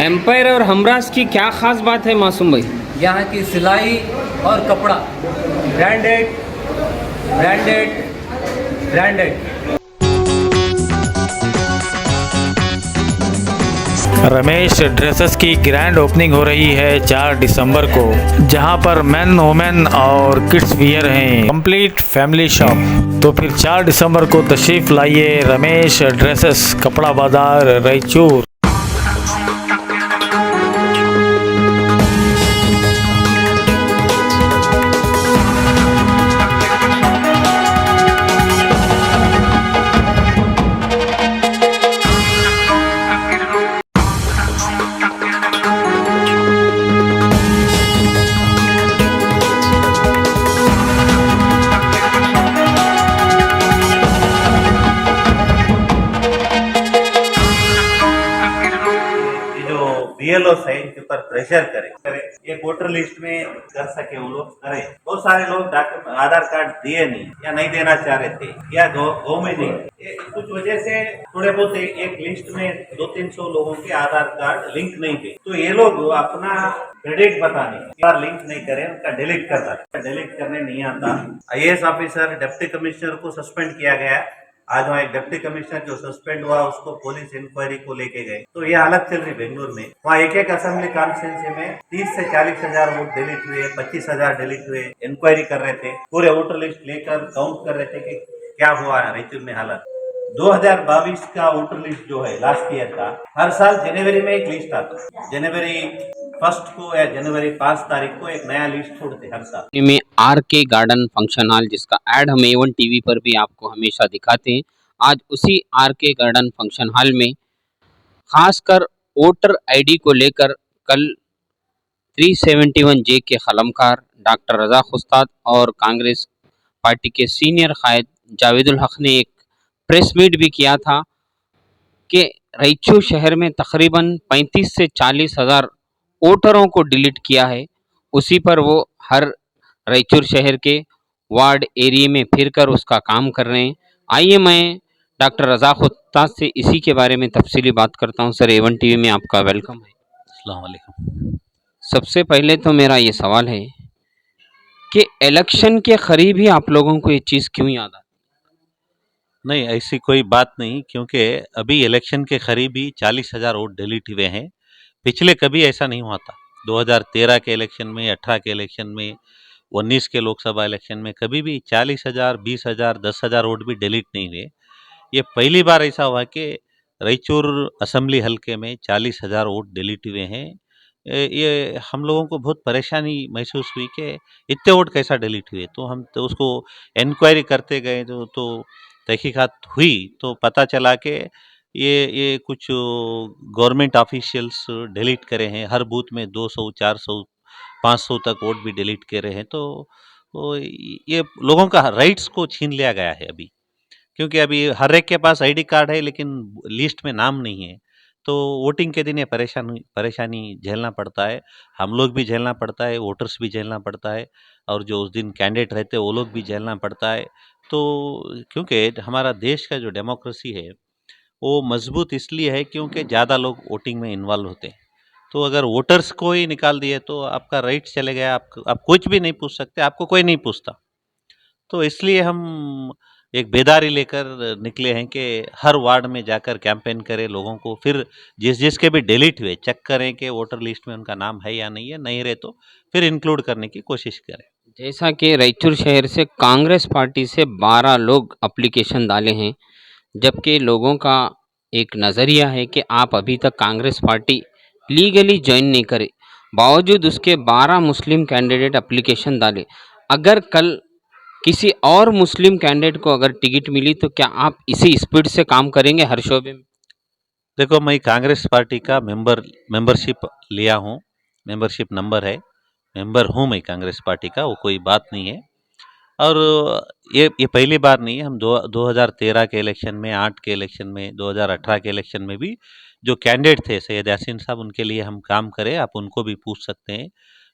Empire और हमराज की क्या खास बात है मासूम भाई? यहाँ की सिलाई और कपड़ा branded branded branded. Ramesh dresses की ग्रैंड ओपनिंग हो रही है 4 दिसंबर को, जहां पर मेन वुमेन और किड्स वियर हैं, कंप्लीट फैमिली शॉप। तो फिर 4 दिसंबर को तशरीफ लाइए रमेश ड्रेसेस, कपड़ा बाजार, रायचूर। बीएलओ है इनके ऊपर प्रेशर करे एक वोटर लिस्ट में कर सके वो लोग करें। बहुत सारे लोग आधार कार्ड दिए नहीं या नहीं देना चाह रहे थे या गो में नहीं, कुछ वजह से थोड़े बहुत एक लिस्ट में 200-300 लोगों के आधार कार्ड लिंक नहीं थे, तो ये लोग अपना क्रेडिट बताने लिंक नहीं करे, उनका डिलीट करता, डिलीट करने नहीं आता। आईएएस ऑफिसर डिप्टी कमिश्नर को सस्पेंड किया गया। आज वहाँ एक डिप्टी कमिश्नर जो सस्पेंड हुआ उसको पुलिस इंक्वायरी को लेके गए। तो ये हालत चल रही बेंगलुरु में। वहाँ एक असेंबली कॉन्स्टिट्यूंसी में 30 से 40 हजार वोट डिलीट हुए, 25,000 डिलीट हुए। इंक्वायरी कर रहे थे, पूरे वोटर लिस्ट लेकर काउंट कर रहे थे कि क्या हुआ है रायचूर में हालत। 2022 का वोटर लिस्ट जो है लास्ट ईयर का, हर साल जनवरी में एक लिस्ट आता, जनवरी 1 को या जनवरी 5 तारीख को एक नया लिस्ट छोड़ते हर साल। में आर.के. गार्डन फंक्शन हॉल, जिसका ऐड हम A1 टीवी पर भी आपको हमेशा दिखाते हैं। आज उसी आर.के. गार्डन फंक्शन हॉल में खासकर वोटर आईडी को लेकर कल 371J के कलमकार डॉक्टर रज़ाक उस्ताद और कांग्रेस पार्टी के सीनियर कायद जावेदुल हक ने एक प्रेस मीट भी किया था कि रायचूर शहर में तकरीबन 35 से 40 हजार वोटरों को डिलीट किया है। उसी पर वो हर रायचूर शहर के वार्ड एरिया में फिरकर उसका काम कर रहे हैं। आइए मैं डॉक्टर रज़ाक उस्ताद से इसी के बारे में तफसीली बात करता हूं। सर, A1 टीवी में आपका वेलकम है। अस्सलाम वालेकुम। सबसे पहले तो मेरा ये सवाल है कि इलेक्शन के करीब ही आप लोगों को ये चीज़ क्यों याद आती? नहीं, ऐसी कोई बात नहीं, क्योंकि अभी इलेक्शन के करीब ही 40,000 वोट डिलीट हुए हैं। पिछले कभी ऐसा नहीं हुआ था। 2013 के इलेक्शन में, 18 के इलेक्शन में, 19 के लोकसभा इलेक्शन में कभी भी 40,000, 20,000, 10,000 वोट भी डिलीट नहीं हुए। ये पहली बार ऐसा हुआ कि रायचूर असेंबली हल्के में 40,000 वोट डिलीट हुए हैं। ये हम लोगों को बहुत परेशानी महसूस हुई कि इतने वोट कैसा डिलीट हुए। तो हम तो उसको इंक्वायरी करते गए, तो तहकीकात हुई तो पता चला कि ये कुछ गवर्नमेंट ऑफिशियल्स डिलीट करे हैं। हर बूथ में 200, 400, 500 तक वोट भी डिलीट करे हैं। तो ये लोगों का राइट्स को छीन लिया गया है अभी, क्योंकि अभी हर एक के पास आईडी कार्ड है लेकिन लिस्ट में नाम नहीं है। तो वोटिंग के दिन ये परेशानी झेलना पड़ता है, हम लोग भी झेलना पड़ता है, वोटर्स भी झेलना पड़ता है, और जो उस दिन कैंडिडेट रहते हैं वो लोग भी झेलना पड़ता है। तो क्योंकि हमारा देश का जो डेमोक्रेसी है वो मजबूत इसलिए है क्योंकि ज़्यादा लोग वोटिंग में इन्वॉल्व होते हैं। तो अगर वोटर्स को ही निकाल दिए तो आपका राइट्स चले गया, आप कुछ भी नहीं पूछ सकते, आपको कोई नहीं पूछता। तो इसलिए हम एक बेदारी लेकर निकले हैं कि हर वार्ड में जाकर कैंपेन करें, लोगों को फिर जिसके भी डिलीट हुए चेक करें कि वोटर लिस्ट में उनका नाम है या नहीं है, नहीं रहे तो फिर इंक्लूड करने की कोशिश करें। जैसा कि रायचूर शहर से कांग्रेस पार्टी से 12 लोग एप्लीकेशन डाले हैं, जबकि लोगों का एक नज़रिया है कि आप अभी तक कांग्रेस पार्टी लीगली ज्वाइन नहीं करे, बावजूद उसके 12 मुस्लिम कैंडिडेट एप्लीकेशन डाले। अगर कल किसी और मुस्लिम कैंडिडेट को अगर टिकट मिली तो क्या आप इसी स्पीड से काम करेंगे हर शोबे में? देखो, मैं कांग्रेस पार्टी का मेंबरशिप लिया हूँ, मेंबरशिप नंबर है, मेंबर हूँ मैं कांग्रेस पार्टी का, वो कोई बात नहीं है। और ये पहली बार नहीं है। हम 2013 के इलेक्शन में, 8 के इलेक्शन में, 2018 के इलेक्शन में भी जो कैंडिडेट थे सैयद यासीन साहब, उनके लिए हम काम करें। आप उनको भी पूछ सकते हैं।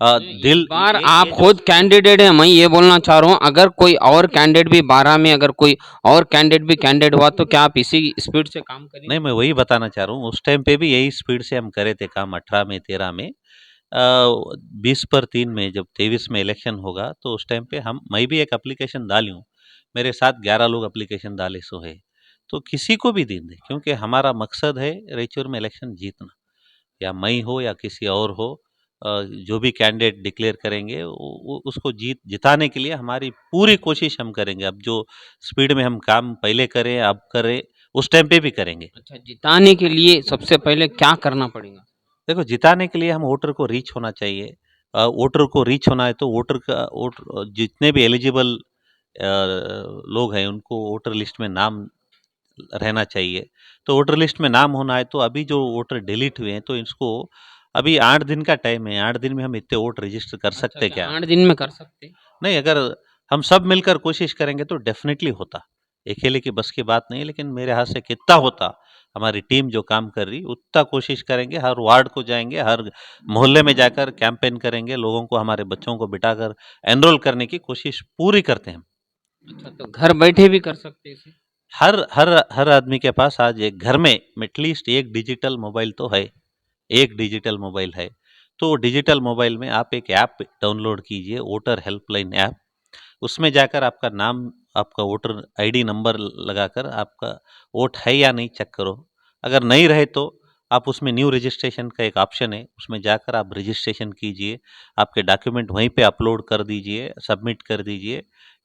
इस बार आप खुद कैंडिडेट हैं, मैं ये बोलना चाह रहा हूँ, अगर कोई और कैंडिडेट भी 12 में अगर कोई और कैंडिडेट भी कैंडिडेट हुआ तो क्या आप इसी स्पीड से काम करेंगे? नहीं, मैं वही बताना चाह रहा हूँ, उस टाइम पे भी यही स्पीड से हम करे थे काम 18 में 13 में। 20/3 में जब 23 में इलेक्शन होगा तो उस टाइम पे मैं भी एक एप्लीकेशन डाली हूँ, मेरे साथ 11 लोग एप्लीकेशन डाले सो है। तो किसी को भी दिन दे, क्योंकि हमारा मकसद है रायचूर में इलेक्शन जीतना, या मैं हो या किसी और हो, जो भी कैंडिडेट डिक्लेयर करेंगे उसको जिताने के लिए हमारी पूरी कोशिश हम करेंगे। अब जो स्पीड में हम काम पहले करें अब करें उस टाइम पे भी करेंगे। अच्छा, जिताने के लिए सबसे पहले क्या करना पड़ेगा? देखो, जिताने के लिए हम वोटर को रीच होना चाहिए। वोटर को रीच होना है तो वोटर जितने भी एलिजिबल लोग हैं उनको वोटर लिस्ट में नाम रहना चाहिए। तो वोटर लिस्ट में नाम होना है तो अभी जो वोटर डिलीट हुए हैं तो इसको अभी 8 दिन का टाइम है। 8 दिन में हम इतने वोट रजिस्टर कर सकते हैं क्या? 8 दिन में कर सकते हैं? नहीं, अगर हम सब मिलकर कोशिश करेंगे तो डेफिनेटली होता। अकेले की बस की बात नहीं है, लेकिन मेरे हाथ से कितना होता, हमारी टीम जो काम कर रही उतना कोशिश करेंगे। हर वार्ड को जाएंगे, हर मोहल्ले में जाकर कैंपेन करेंगे, लोगों को हमारे बच्चों को बिठाकर एनरोल करने की कोशिश पूरी करते हैं हम। अच्छा, तो घर बैठे भी कर सकते हैं इसे? हर हर हर आदमी के पास आज एक घर में एटलीस्ट एक डिजिटल मोबाइल तो है। एक डिजिटल मोबाइल है तो डिजिटल मोबाइल में आप एक ऐप डाउनलोड कीजिए, वोटर हेल्पलाइन ऐप। उसमें जाकर आपका नाम, आपका वोटर आईडी नंबर लगाकर आपका वोट है या नहीं चेक करो। अगर नहीं रहे तो आप उसमें न्यू रजिस्ट्रेशन का एक ऑप्शन है, उसमें जाकर आप रजिस्ट्रेशन कीजिए, आपके डॉक्यूमेंट वहीं पे अपलोड कर दीजिए, सबमिट कर दीजिए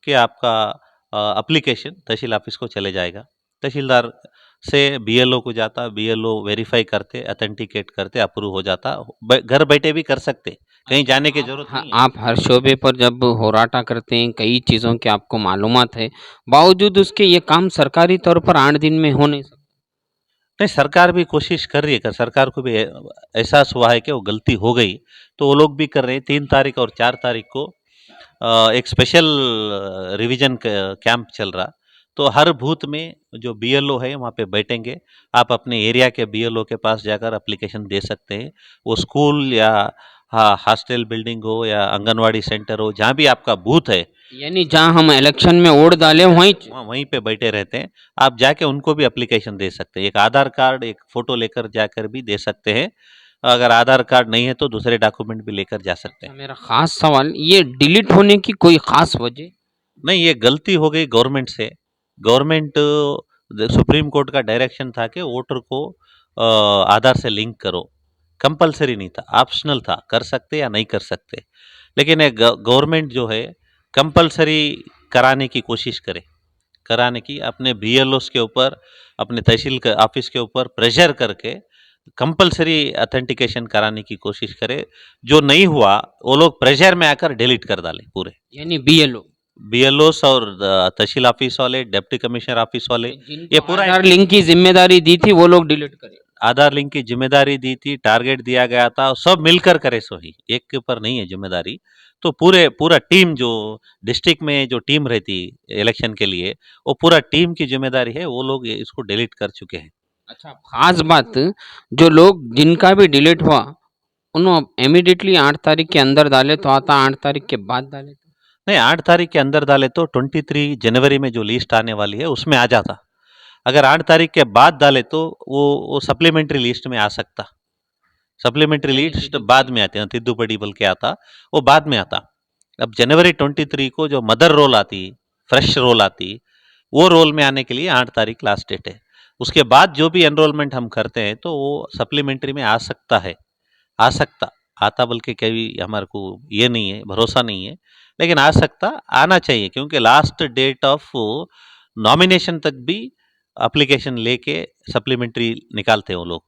कि आपका एप्लीकेशन तहसील ऑफिस को चले जाएगा। तहसीलदार से बीएलओ को जाता, बीएलओ वेरीफाई करते, अथेंटिकेट करते, अप्रूव हो जाता। घर बैठे भी कर सकते, कहीं जाने की जरूरत नहीं है। आप हर शोबे पर जब होराटा करते हैं, कई चीज़ों की आपको मालूमात है, बावजूद उसके ये काम सरकारी तौर पर 8 दिन में हो नहीं सकता। नहीं, सरकार भी कोशिश कर रही है, सरकार को भी एहसास हुआ है कि वो गलती हो गई, तो वो लोग भी कर रहे हैं। 3 तारीख और 4 तारीख को एक स्पेशल रिवीजन कैंप चल रहा। तो हर बूथ में जो बीएलओ है वहाँ पे बैठेंगे। आप अपने एरिया के बीएलओ के पास जाकर एप्लीकेशन दे सकते हैं। वो स्कूल या हॉस्टल बिल्डिंग हो या आंगनवाड़ी सेंटर हो, जहाँ भी आपका बूथ है, यानी जहाँ हम इलेक्शन में वोट डालें वहीं पे बैठे रहते हैं। आप जाके उनको भी एप्लीकेशन दे सकते हैं। एक आधार कार्ड, एक फोटो लेकर जाकर भी दे सकते हैं। अगर आधार कार्ड नहीं है तो दूसरे डॉक्यूमेंट भी लेकर जा सकते हैं। मेरा खास सवाल, ये डिलीट होने की कोई खास वजह? नहीं, ये गलती हो गई गवर्नमेंट से। गवर्नमेंट सुप्रीम कोर्ट का डायरेक्शन था कि वोटर को आधार से लिंक करो। कंपलसरी नहीं था, ऑप्शनल था, कर सकते या नहीं कर सकते। लेकिन एक गवर्नमेंट जो है कंपलसरी कराने की कोशिश करे, कराने की अपने बीएलओस के ऊपर, अपने तहसील ऑफिस के ऊपर प्रेशर करके कंपलसरी अथेंटिकेशन कराने की कोशिश करे। जो नहीं हुआ वो लोग प्रेशर में आकर डिलीट कर डाले पूरे। यानी बीएलओ, बीएलओस और तहसील ऑफिस वाले, डिप्टी कमिश्नर ऑफिस वाले, ये पूरा आधार लिंक की जिम्मेदारी दी थी वो लोग डिलीट करें। आधार लिंक की जिम्मेदारी दी थी, टारगेट दिया गया था, सब मिलकर करे सो ही, एक के ऊपर नहीं है जिम्मेदारी। तो पूरा टीम जो डिस्ट्रिक्ट में जो टीम रहती इलेक्शन के लिए, वो पूरा टीम की जिम्मेदारी है। वो लोग इसको डिलीट कर चुके हैं। अच्छा, खास बात, जो लोग जिनका भी डिलीट हुआ उन्होंने इमीडिएटली 8 तारीख के अंदर डाले तो आता, 8 तारीख के बाद डाले तो? नहीं, 8 तारीख के अंदर डाले तो 23 जनवरी में जो लिस्ट आने वाली है उसमें आ जाता। अगर 8 तारीख के बाद डाले तो वो सप्लीमेंट्री लिस्ट में आ सकता। सप्लीमेंट्री लिस्ट बाद में आते हैं, तिद्दुपड़ी बल के आता, वो बाद में आता। अब जनवरी 23 को जो मदर रोल आती, फ्रेश रोल आती, वो रोल में आने के लिए 8 तारीख लास्ट डेट है। उसके बाद जो भी एनरोलमेंट हम करते हैं तो वो सप्लीमेंट्री में आ सकता है, आ सकता, आता बल्कि कभी हमारे को ये नहीं है, भरोसा नहीं है, लेकिन आ सकता, आना चाहिए, क्योंकि लास्ट डेट ऑफ नॉमिनेशन तक भी एप्लीकेशन लेके सप्लीमेंट्री निकालते हैं वो लोग।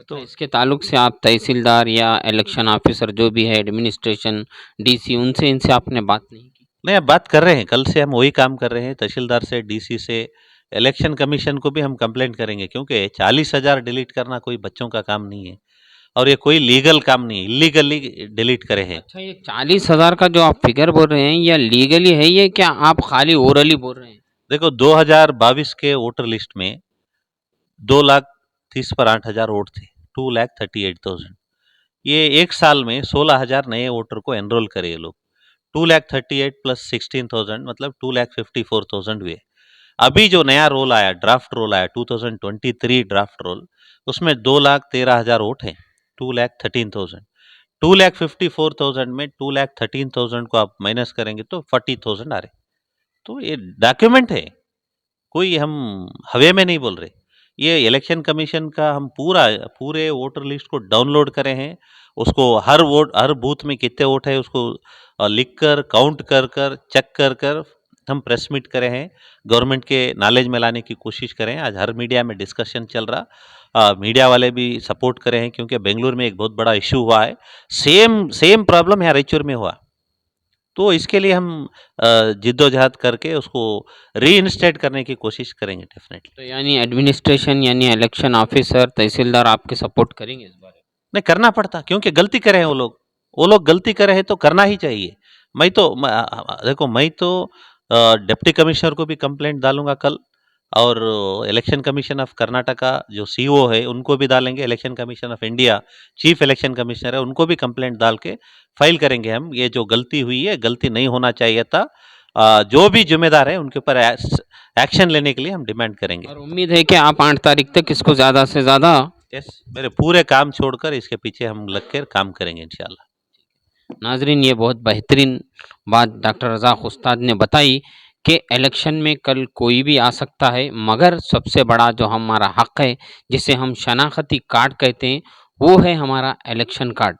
तो इसके ताल्लुक से आप तहसीलदार या इलेक्शन ऑफिसर जो भी है, एडमिनिस्ट्रेशन, डीसी, उनसे इनसे आपने बात नहीं की? नहीं, अब बात कर रहे हैं, कल से हम वही काम कर रहे हैं, तहसीलदार से, डीसी से, इलेक्शन कमीशन को भी हम कंप्लेंट करेंगे, क्योंकि 40,000 डिलीट करना कोई बच्चों का काम नहीं है और ये कोई लीगल काम नहीं है, इलीगली डिलीट करे हैं। अच्छा, ये 40,000 का जो आप फिगर बोल रहे हैं, या लीगली है ये, क्या आप खाली ओरली बोल रहे हैं? देखो, 2022 के वोटर लिस्ट में 2,30,08,000 वोट थे, 2,38,000। ये एक साल में 16,000 नए वोटर को एनरोल करे ये लोग। 2,38,000 प्लस 16,000 मतलब 2,54,000 हुए। अभी जो नया रोल आया, ड्राफ्ट रोल आया 2023 ड्राफ्ट रोल, उसमें 2,13,000 वोट हैं। 2,13,000 2,54,000 में 2,13,000 को आप माइनस करेंगे तो 40,000 आ रहे। तो ये डॉक्यूमेंट है, कोई हम हवे में नहीं बोल रहे। ये इलेक्शन कमीशन का हम पूरे वोटर लिस्ट को डाउनलोड करे हैं, उसको हर बूथ में कितने वोट है उसको लिख कर काउंट कर चेक कर हम प्रेस मीट करे हैं, गवर्नमेंट के नॉलेज में लाने की कोशिश करें। आज हर मीडिया में डिस्कशन चल रहा, मीडिया वाले भी सपोर्ट करे हैं क्योंकि बेंगलुरु में एक बहुत बड़ा इशू हुआ है, सेम प्रॉब्लम यहाँ रायचूर में हुआ। तो इसके लिए हम जिद्दोजहद करके उसको रीइंस्टेट करने की कोशिश करेंगे डेफिनेटली। तो यानी एडमिनिस्ट्रेशन यानी इलेक्शन ऑफिसर तहसीलदार आपके सपोर्ट करेंगे इस बारे में? नहीं करना पड़ता क्योंकि गलती करे हैं वो लोग गलती करे हैं तो करना ही चाहिए। देखो मैं तो डिप्टी कमिश्नर को भी कंप्लेंट डालूंगा कल, और इलेक्शन कमीशन ऑफ कर्नाटका जो सीईओ है उनको भी डालेंगे, election commission of India chief election commissioner है उनको भी कंप्लेंट डाल के फाइल करेंगे हम। ये जो गलती हुई है, गलती नहीं होना चाहिए था, जो भी जिम्मेदार है उनके ऊपर एक्शन लेने के लिए हम डिमांड करेंगे। और उम्मीद है कि आप 8 तारीख तक इसको ज़्यादा से ज़्यादा मेरे पूरे काम छोड़कर इसके पीछे हम लग कर काम करेंगे इंशाल्लाह। नाजरीन, ये बहुत बेहतरीन बात डॉक्टर रज़ाक उस्ताद ने बताई कि इलेक्शन में कल कोई भी आ सकता है, मगर सबसे बड़ा जो हमारा हक़ है, जिसे हम शनाख्ती कार्ड कहते हैं, वो है हमारा इलेक्शन कार्ड।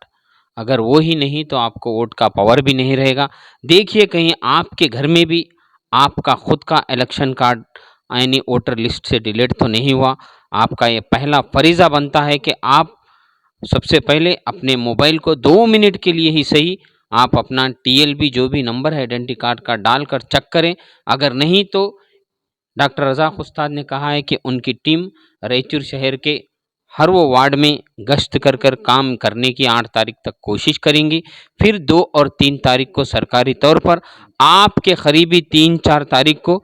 अगर वो ही नहीं तो आपको वोट का पावर भी नहीं रहेगा। देखिए कहीं आपके घर में भी आपका खुद का इलेक्शन कार्ड यानी वोटर लिस्ट से डिलीट तो नहीं हुआ। आपका ये पहला फरीज़ा बनता है कि आप सबसे पहले अपने मोबाइल को 2 मिनट के लिए ही सही आप अपना टीएलबी जो भी नंबर है आइडेंटिटी कार्ड का डालकर चेक करें। अगर नहीं तो डॉक्टर रज़ाक उस्ताद ने कहा है कि उनकी टीम रायचूर शहर के हर वो वार्ड में गश्त कर काम करने की 8 तारीख तक कोशिश करेंगी। फिर 2 और 3 तारीख को सरकारी तौर पर आपके करीबी 3-4 तारीख को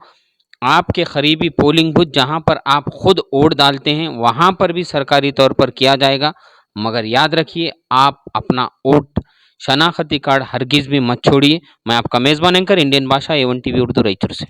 आपके करीबी पोलिंग बूथ जहां पर आप खुद वोट डालते हैं वहां पर भी सरकारी तौर पर किया जाएगा। मगर याद रखिए आप अपना वोट शनाख्ती कार्ड हरगिज़ भी मत छोड़िए। मैं आपका मेज़बान एंकर इंडियन भाषा A1 TV उर्दू रायचूर से।